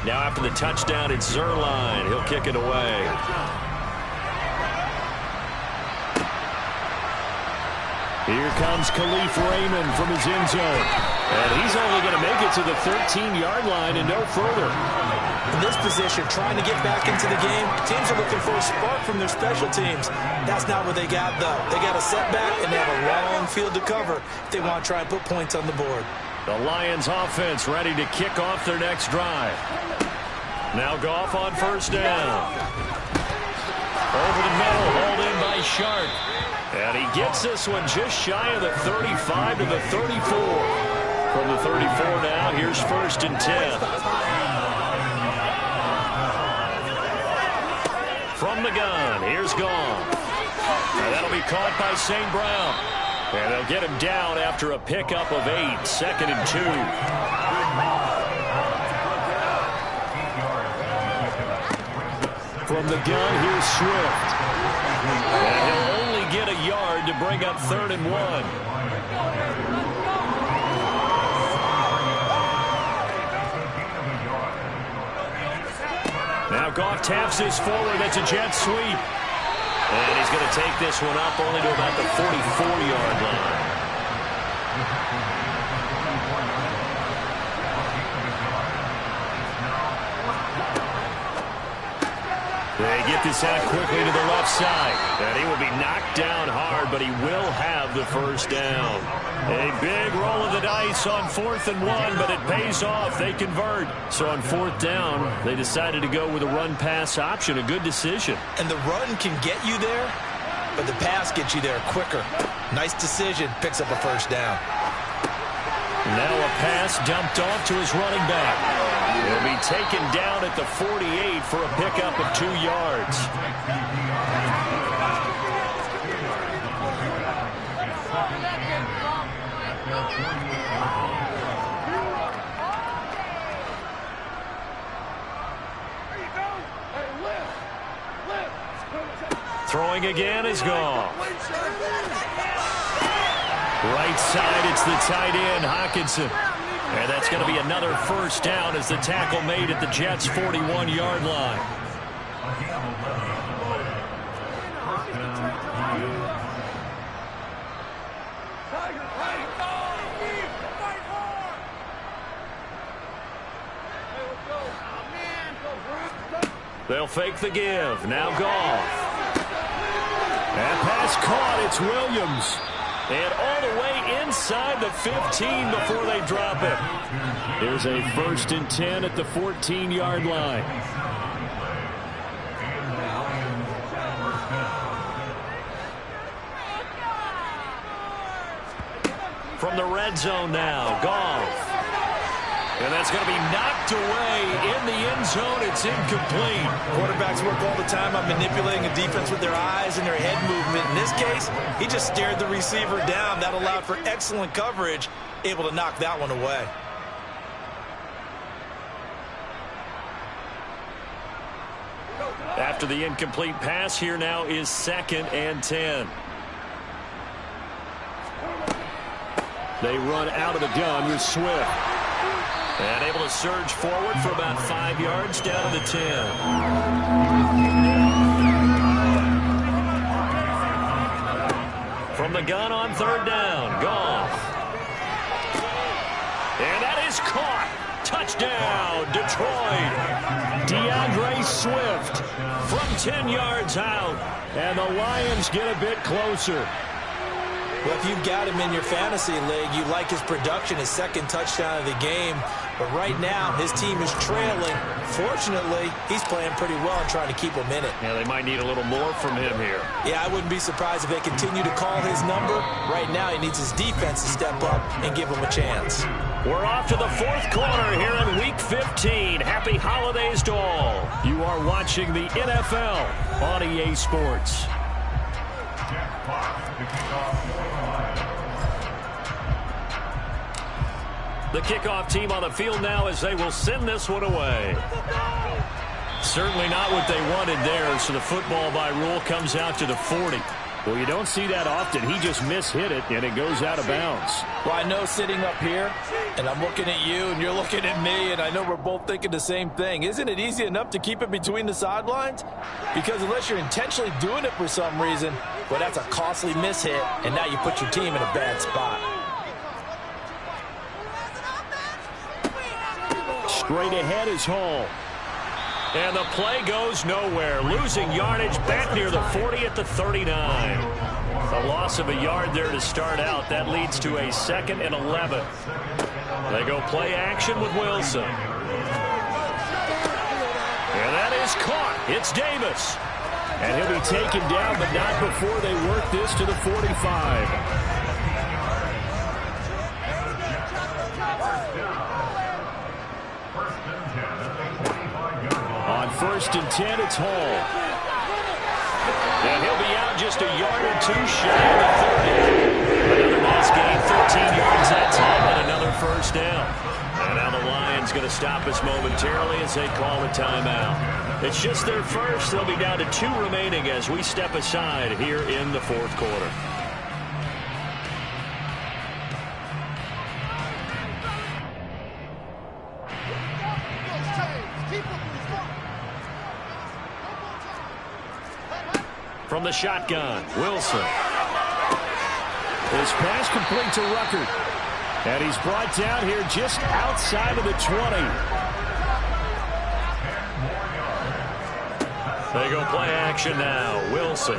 S1: Now after the touchdown, it's Zerline. He'll kick it away.
S3: Here comes Khalif Raymond from his end zone.
S1: And he's only going to make it to the 13-yard line and no further.
S2: In this position, trying to get back into the game, teams are looking for a spark from their special teams. That's not what they got, though. They got a setback, and they have a long field to cover if they want to try and put points on the board.
S1: The Lions offense ready to kick off their next drive. Now Goff on 1st down. Over the middle, hauled in by Sharp. And he gets this one just shy of the 35 to the 34. From the 34 now, here's 1st and 10. From the gun, here's Goff. And that'll be caught by St. Brown. And they'll get him down after a pickup of 8, 2nd and 2.
S3: From the gun, here's Swift.
S1: And he'll only get a yard to bring up 3rd and 1. Now Goff taps this forward. That's a jet sweep. And he's going to take this one up only to about the 44-yard line. They get this out quickly to the left side. And he will be knocked down hard, but he will have the 1st down. A big roll of the dice on 4th and 1, but it pays off. They convert. So on 4th down, they decided to go with a run-pass option. A good decision.
S2: And the run can get you there, but the pass gets you there quicker. Nice decision. Picks up a 1st down.
S1: Now a pass dumped off to his running back. He'll be taken down at the 48 for a pickup of 2 yards. Throwing again is Goff. Right side, it's the tight end, Hockenson. And that's going to be another 1st down as the tackle made at the Jets' 41-yard line. They'll fake the give. Now Goff. That pass caught. It's Williams. And all the way inside the 15 before they drop it. There's a 1st and 10 at the 14-yard line. From the red zone now, Goff. And that's going to be knocked away in the end zone. It's incomplete.
S2: Quarterbacks work all the time on manipulating a defense with their eyes and their head movement. In this case, he just stared the receiver down. That allowed for excellent coverage, able to knock that one away.
S1: After the incomplete pass, here now is 2nd and 10. They run out of the gun with Swift. And able to surge forward for about 5 yards down to the 10. From the gun on 3rd down, Goff. And that is caught. Touchdown, Detroit. DeAndre Swift from 10 yards out. And the Lions get a bit closer.
S2: Well, if you've got him in your fantasy league, you like his production, his 2nd touchdown of the game. But right now, his team is trailing. Fortunately, he's playing pretty well and trying to keep him in it.
S1: Yeah, they might need a little more from him here.
S2: Yeah, I wouldn't be surprised if they continue to call his number. Right now, he needs his defense to step up and give him a chance.
S1: We're off to the 4th quarter here in Week 15. Happy holidays to all. You are watching the NFL on EA Sports. The kickoff team on the field now as they will send this one away. Certainly not what they wanted there, so the football by rule comes out to the 40.
S3: Well, you don't see that often. He just mishit it, and it goes out of bounds.
S2: Well, I know sitting up here, and I'm looking at you, and you're looking at me, and I know we're both thinking the same thing. Isn't it easy enough to keep it between the sidelines? Because unless you're intentionally doing it for some reason, well, that's a costly mishit, and now you put your team in a bad spot.
S3: Straight ahead is Hall.
S1: And the play goes nowhere. Losing yardage back near the 40 at the 39. A loss of a yard there to start out. That leads to a 2nd and 11. They go play action with Wilson. And that is caught. It's Davis.
S3: And he'll be taken down, but not before they work this to the 45. On 1st and 10, it's Hall.
S1: And he'll be out just a yard or 2 shy of the 30. Another nice gain, 13 yards that time, and another 1st down. And now the Lions going to stop us momentarily as they call a timeout. It's just their first. They'll be down to 2 remaining as we step aside here in the 4th quarter. From the shotgun, Wilson.
S3: His pass complete to Rucker. And he's brought down here just outside of the 20.
S1: They go play action now. Wilson.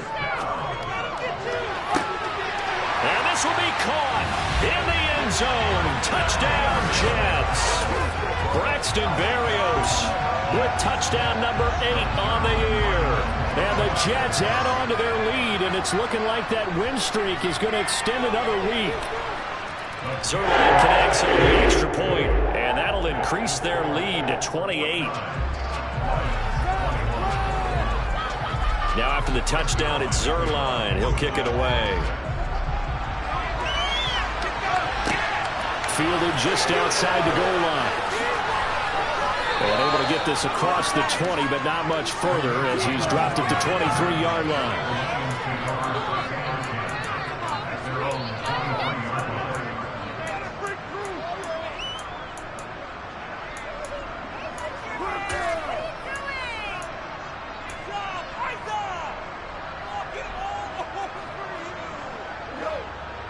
S1: And this will be caught in the end zone. Touchdown, Jets. Braxton Berrios with touchdown number 8 on the year. And the Jets add on to their lead, and it's looking like that win streak is going to extend another week. Zerline connects on the extra point, and that'll increase their lead to 28. Now after the touchdown, it's Zerline. He'll kick it away.
S3: Fielded just outside the goal line. And able to get this across the 20, but not much further as he's dropped at the 23-yard line.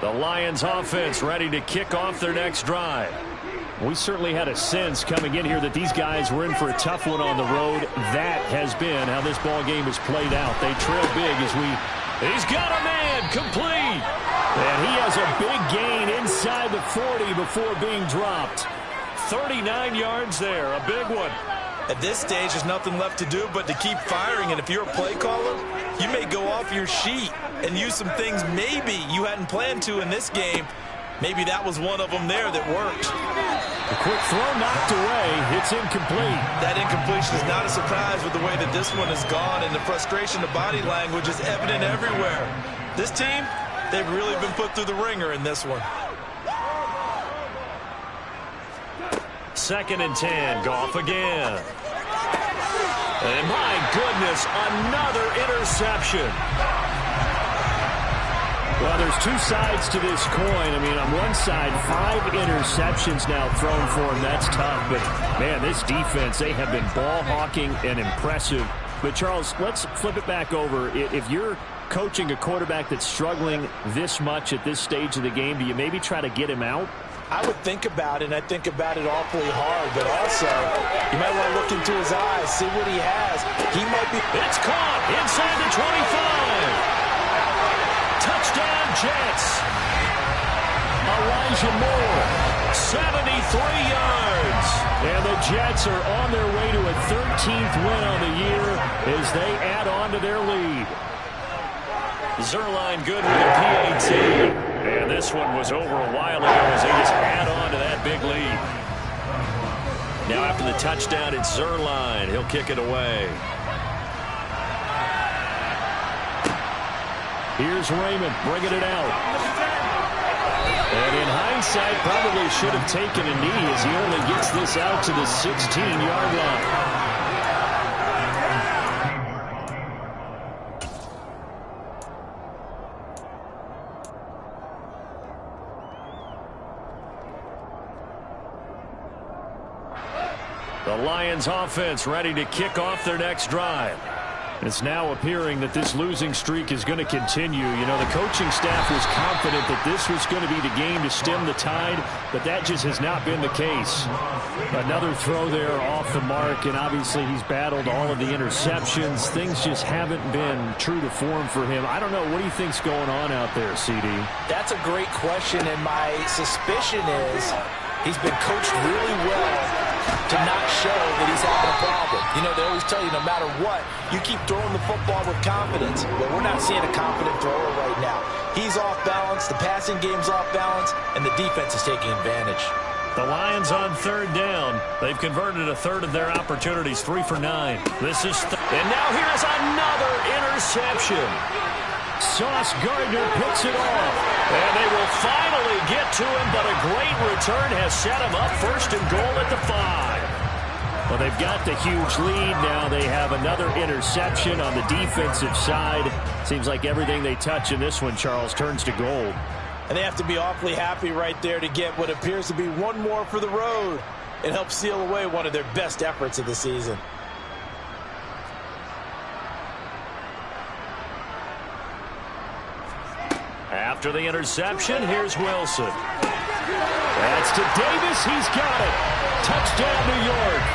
S3: The Lions offense ready to kick off their next drive. We certainly had a sense coming in here that these guys were in for a tough one on the road. That has been how this ball game has played out. They trail big as
S1: He's got a man, complete.
S3: And he has a big gain inside the 40 before being dropped.
S1: 39 yards there, a big one.
S2: At this stage, there's nothing left to do but to keep firing. And if you're a play caller, you may go off your sheet and use some things maybe you hadn't planned to in this game. Maybe that was one of them there that worked.
S3: A quick throw knocked away. It's incomplete.
S2: That incompletion is not a surprise with the way that this one has gone, and the frustration of body language is evident everywhere. This team, they've really been put through the ringer in this one.
S1: 2nd and 10, Goff again. And my goodness, another interception.
S3: Well, there's two sides to this coin. I mean, on one side, 5 interceptions now thrown for him. That's tough. But, man, this defense, they have been ball hawking and impressive. But, Charles, let's flip it back over. If you're coaching a quarterback that's struggling this much at this stage of the game, do you maybe try to get him out?
S2: I would think about it, and I think about it awfully hard. But also, you might want to look into his eyes, see what he has. He might be...
S1: It's caught inside the 25. Touchdown, Jets. Elijah Moore, 73 yards.
S3: And the Jets are on their way to a 13th win on the year as they add on to their lead.
S1: Zerline good with a PAT. And this one was over a while ago as they just add on to that big lead. Now after the touchdown, it's Zerline. He'll kick it away.
S3: Here's Raymond bringing it out. And in hindsight, probably should have taken a knee as he only gets this out to the 16-yard line. The Lions offense ready to kick off their next drive. It's now appearing that this losing streak is going to continue. You know, the coaching staff was confident that this was going to be the game to stem the tide, but that just has not been the case. Another throw there off the mark, and obviously he's battled all of the interceptions. Things just haven't been true to form for him. I don't know. What do you think's going on out there, CD?
S2: That's a great question, and my suspicion is he's been coached really well to not show that he's having a problem. You know, they always tell you no matter what, you keep throwing the football with confidence. Well, we're not seeing a confident thrower right now. He's off balance, the passing game's off balance, and the defense is taking advantage.
S1: The Lions on 3rd down. They've converted a third of their opportunities, 3 for 9. This is and now here's another interception.
S3: Sauce Gardner picks it off.
S1: And they will finally get to him, but a great return has set him up 1st and goal at the 5.
S3: Well, they've got the huge lead now. They have another interception on the defensive side. Seems like everything they touch in this one, Charles, turns to gold.
S2: And they have to be awfully happy right there to get what appears to be one more for the road. It helps seal away one of their best efforts of the season.
S1: After the interception, here's Wilson. That's to Davis. He's got it. Touchdown, New York.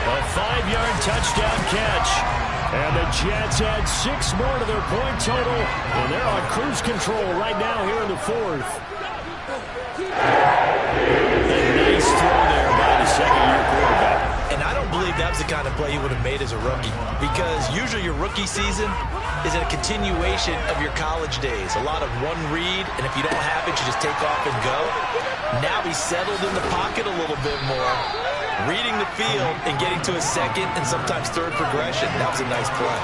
S1: A 5-yard touchdown catch. And the Jets add 6 more to their point total. And they're on cruise control right now here in the 4th. A nice throw there by the second-year quarterback.
S2: And I don't believe that was the kind of play he would have made as a rookie. Because usually your rookie season is a continuation of your college days. A lot of one read, and if you don't have it, you just take off and go. Now he's settled in the pocket a little bit more, reading the field and getting to a second and sometimes third progression. That was a nice play.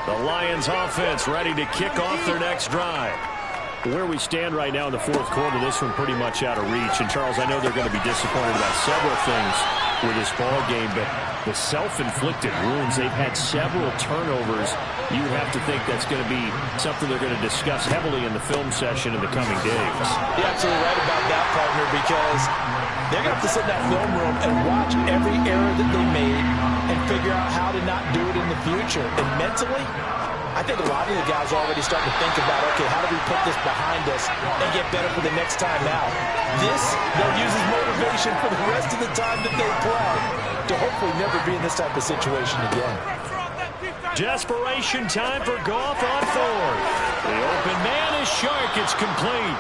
S1: The Lions offense ready to kick off their next drive.
S3: Where we stand right now in the 4th quarter, this one pretty much out of reach. And, Charles, I know they're going to be disappointed about several things with this ball game, but the self-inflicted wounds. They've had several turnovers. You would have to think that's going to be something they're going to discuss heavily in the film session in the coming days.
S2: You're absolutely right about that, partner, because they're going to have to sit in that film room and watch every error that they made and figure out how to not do it in the future. And mentally, I think a lot of the guys are already starting to think about, okay, how do we put this behind us and get better for the next time out? This, they'll use as motivation for the rest of the time that they play to hopefully never be in this type of situation again.
S1: Desperation time for Goff on fourth. The open man is Shark. It's complete.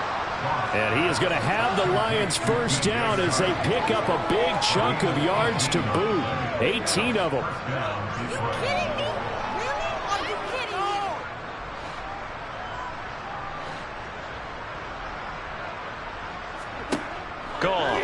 S1: And he is going to have the Lions first down as they pick up a big chunk of yards to boot. 18 of them.
S4: Are you kidding me? Are you kidding me?
S1: Gone.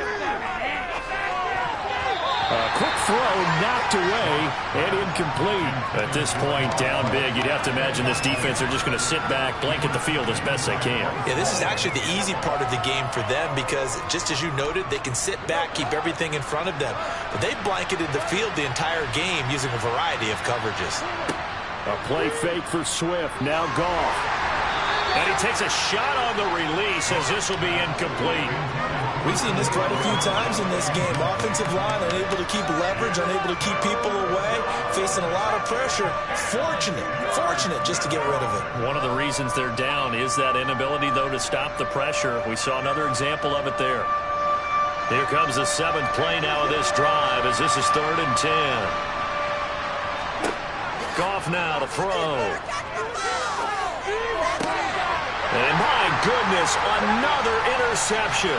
S1: A quick throw knocked away and incomplete. At this point, down big, you'd have to imagine this defense are just going to sit back, blanket the field as best they can.
S2: Yeah, this is actually the easy part of the game for them because, just as you noted, they can sit back, keep everything in front of them. But they blanketed the field the entire game using a variety of coverages.
S3: A play fake for Swift. Now Goff.
S1: And he takes a shot on the release as this will be incomplete.
S2: We've seen this quite a few times in this game. Offensive line unable to keep leverage, unable to keep people away, facing a lot of pressure. Fortunate just to get rid of it.
S1: One of the reasons they're down is that inability, though, to stop the pressure. We saw another example of it there. Here comes the seventh play now of this drive as this is 3rd and 10. Goff now to throw. And my goodness, another interception.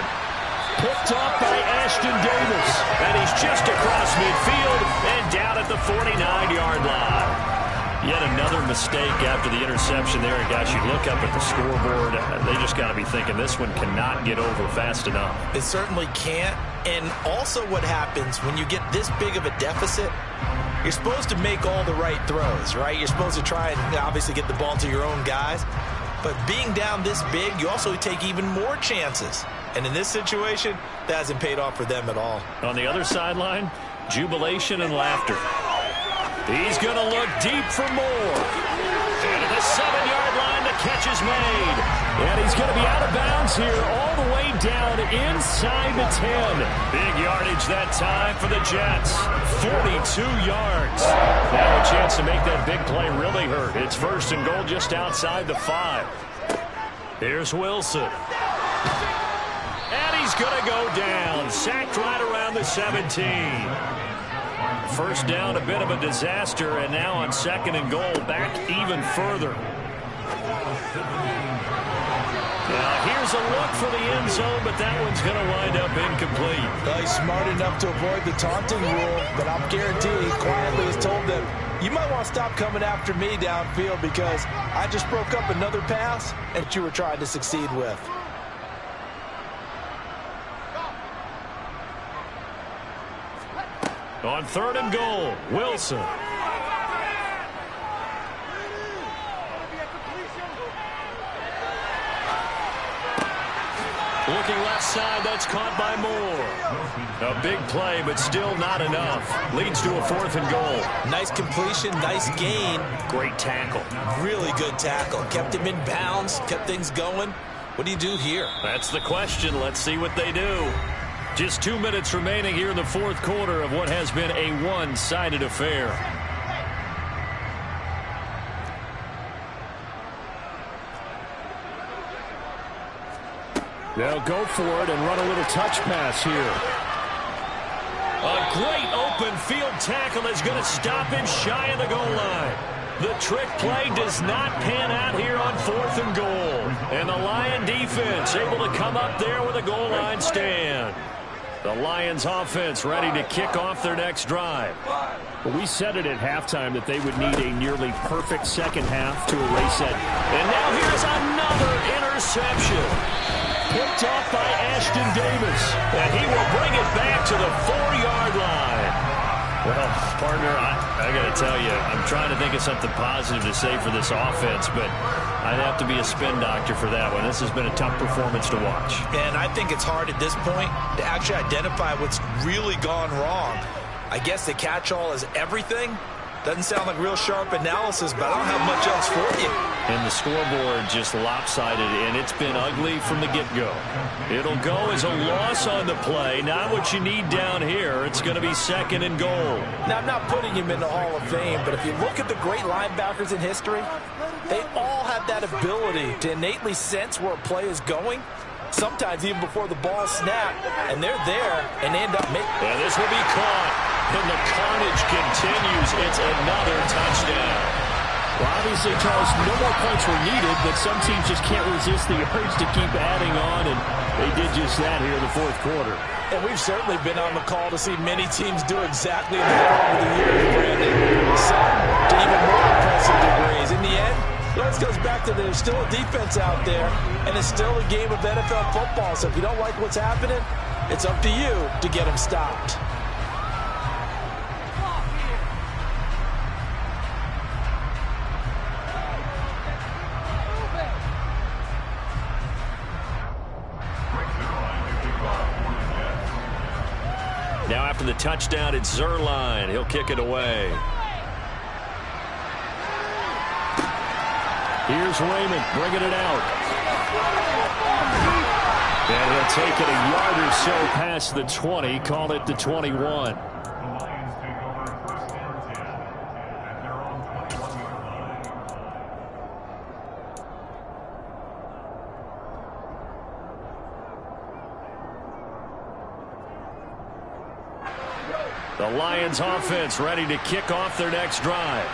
S1: Picked off by Ashton Davis. And he's just across midfield and down at the 49-yard line. Yet another mistake after the interception there. And guys, you look up at the scoreboard, they just got to be thinking this one cannot get over fast enough.
S2: It certainly can't. And also what happens when you get this big of a deficit, you're supposed to make all the right throws, right? You're supposed to try and obviously get the ball to your own guys. But being down this big, you also take even more chances. And in this situation, that hasn't paid off for them at all.
S1: On the other sideline, jubilation and laughter. He's going to look deep for more. And at the 7-yard line, the catch is made.
S3: And he's going to be out of bounds here all the way down inside the 10.
S1: Big yardage that time for the Jets. 42 yards. Now a chance to make that big play really hurt. It's 1st and goal just outside the 5. Here's Wilson. And he's going to go down. Sacked right around the 17. First down, a bit of a disaster, and now on 2nd and goal, back even further. Now here's a look for the end zone, but that one's going to wind up incomplete.
S2: He's smart enough to avoid the taunting rule, but I'm guaranteed he quietly has told them, you might want to stop coming after me downfield because I just broke up another pass that you were trying to succeed with.
S1: On 3rd and goal, Wilson. Looking left side, that's caught by Moore. A big play, but still not enough. Leads to a 4th and goal.
S2: Nice completion, nice gain.
S1: Great tackle.
S2: Really good tackle. Kept him in bounds, kept things going. What do you do here?
S1: That's the question. Let's see what they do. Just 2 minutes remaining here in the 4th quarter of what has been a one-sided affair.
S3: They'll go for it and run a little touch pass here.
S1: A great open field tackle is going to stop him shy of the goal line. The trick play does not pan out here on 4th and goal. And the Lion defense able to come up there with a goal line stand. The Lions offense ready to kick off their next drive.
S3: But we said it at halftime that they would need a nearly perfect second half to erase that.
S1: And now here's another interception. Picked off by Ashton Davis. And he will bring it back to the 4-yard line. Well, partner, I got to tell you, I'm trying to think of something positive to say for this offense, but I'd have to be a spin doctor for that one. This has been a tough performance to watch.
S2: And I think it's hard at this point to actually identify what's really gone wrong. I guess the catch-all is everything. Doesn't sound like real sharp analysis, but I don't have much else for you.
S1: And the scoreboard just lopsided, and it's been ugly from the get-go. It'll go as a loss on the play. Not what you need down here. It's going to be second and goal.
S2: Now, I'm not putting him in the Hall of Fame, but if you look at the great linebackers in history, they all have that ability to innately sense where a play is going, sometimes even before the ball snapped, and they're there, and they end up making.
S1: And this will be caught. And the carnage continues. It's another touchdown.
S3: Well, obviously, Charles, no more points were needed, but some teams just can't resist the urge to keep adding on, and they did just that here in the fourth quarter.
S2: And we've certainly been on the call to see many teams do exactly that over the years, Brandon. Some to even more impressive degrees. In the end, it always goes back to there's still a defense out there, and it's still a game of NFL football. So if you don't like what's happening, it's up to you to get them stopped.
S1: Now after the touchdown, it's Zerline. He'll kick it away.
S3: Here's Raymond bringing it out. And he'll take it a yard or so past the 20, call it the 21.
S1: The Lions offense ready to kick off their next drive.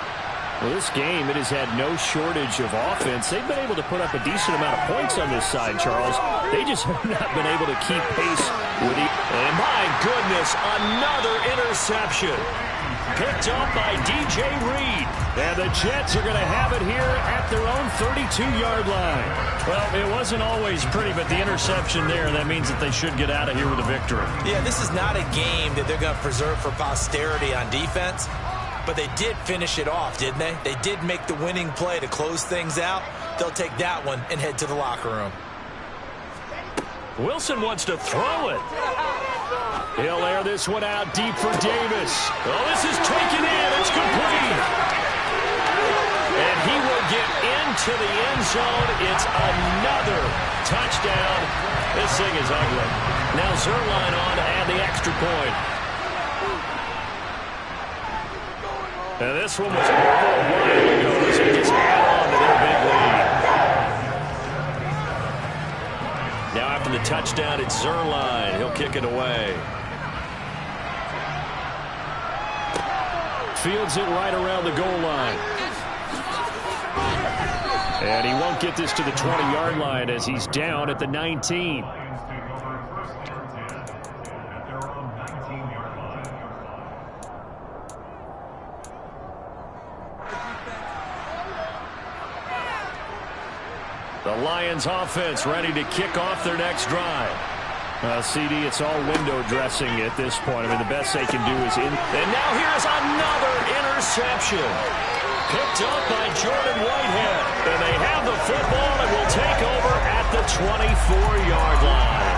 S3: Well, this game, it has had no shortage of offense. They've been able to put up a decent amount of points on this side, Charles. They just have not been able to keep pace with the...
S1: And my goodness, another interception. Picked up by DJ Reed.
S3: And the Jets are going to have it here at their own 32-yard line.
S1: Well, it wasn't always pretty, but the interception there, that means that they should get out of here with a victory.
S2: Yeah, this is not a game that they're going to preserve for posterity on defense, but they did finish it off, didn't they? They did make the winning play to close things out. They'll take that one and head to the locker room.
S1: Wilson wants to throw it.
S3: He'll air this one out deep for Davis.
S1: Oh, this is taken in. It's complete. And he will get into the end zone. It's another touchdown. This thing is ugly. Now Zerline on to add the extra point. And this one was over a while ago, so he just add on to their big lead. Now after the touchdown, it's Zerline. He'll kick it away.
S3: Fields it right around the goal line. And he won't get this to the 20-yard line as he's down at the 19.
S1: The Lions offense ready to kick off their next drive.
S3: CD, it's all window dressing at this point. I mean, the best they can do is in.
S1: And now here's another interception. Picked up by Jordan Whitehead. And they have the football and will take over at the 24-yard line.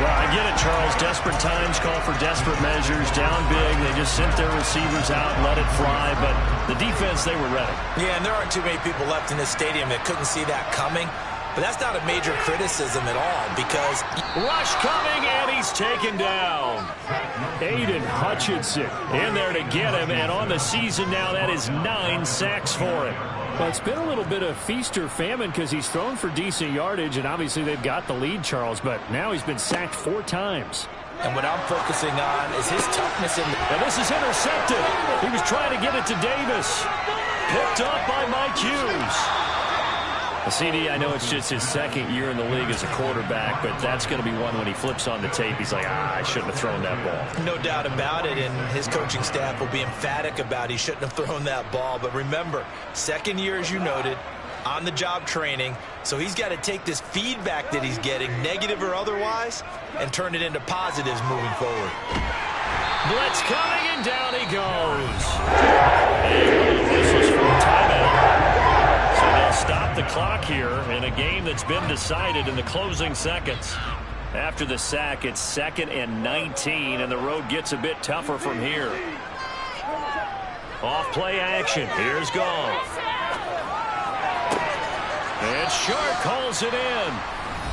S1: Well, I get it, Charles. Desperate times call for desperate measures. Down big. They just sent their receivers out and let it fly. But the defense, they were ready.
S2: Yeah, and there aren't too many people left in this stadium that couldn't see that coming. But that's not a major criticism at all because...
S1: Rush coming, and he's taken down.
S3: Aiden Hutchinson
S1: in there to get him, and on the season now, that is 9 sacks for him.
S3: Well, it's been a little bit of feast or famine because he's thrown for decent yardage, and obviously they've got the lead, Charles, but now he's been sacked 4 times.
S2: And what I'm focusing on is his toughness.
S1: And this is intercepted. He was trying to get it to Davis. Picked up by Mike Hughes. CD, I know it's just his second year in the league as a quarterback, but that's going to be one when he flips on the tape. He's like, I shouldn't have thrown that ball.
S2: No doubt about it, and his coaching staff will be emphatic about he shouldn't have thrown that ball. But remember, second year, as you noted, on-the-job training, so he's got to take this feedback that he's getting, negative or otherwise, and turn it into positives moving forward.
S1: Blitz coming, and down he goes. And this was for a timeout. So they'll stop the clock here in a game that's been decided in the closing seconds. After the sack, it's 2nd and 19, and the road gets a bit tougher from here. Off play action. Here's Goff. And Short calls it in.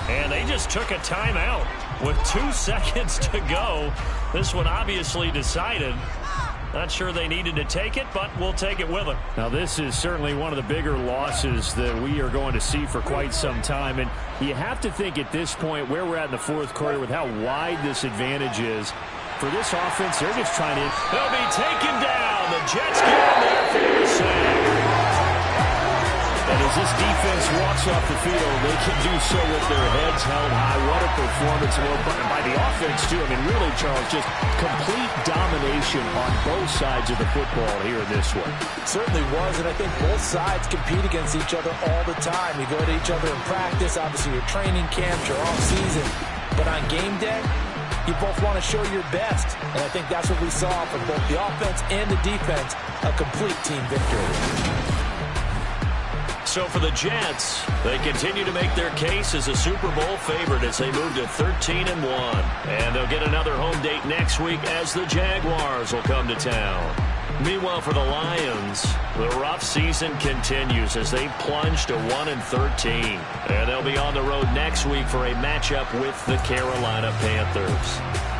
S1: And they just took a timeout with 2 seconds to go. This one obviously decided. Not sure they needed to take it, but we'll take it with them.
S3: Now, this is certainly one of the bigger losses that we are going to see for quite some time. And you have to think at this point where we're at in the 4th quarter with how wide this advantage is. For this offense, they're just trying to...
S1: They'll be taken down. The Jets get in there for the sack.
S3: And as this defense walks off the field, they can do so with their heads held high. What a performance by the offense, too. I mean, really, Charles, just complete domination on both sides of the football here in this one.
S2: Certainly was, and I think both sides compete against each other all the time. You go to each other in practice, obviously your training camps, your off-season. But on game day, you both want to show your best. And I think that's what we saw from both the offense and the defense, a complete team victory.
S1: So for the Jets, they continue to make their case as a Super Bowl favorite as they move to 13-1. And they'll get another home date next week as the Jaguars will come to town. Meanwhile, for the Lions, the rough season continues as they plunge to 1-13. And they'll be on the road next week for a matchup with the Carolina Panthers.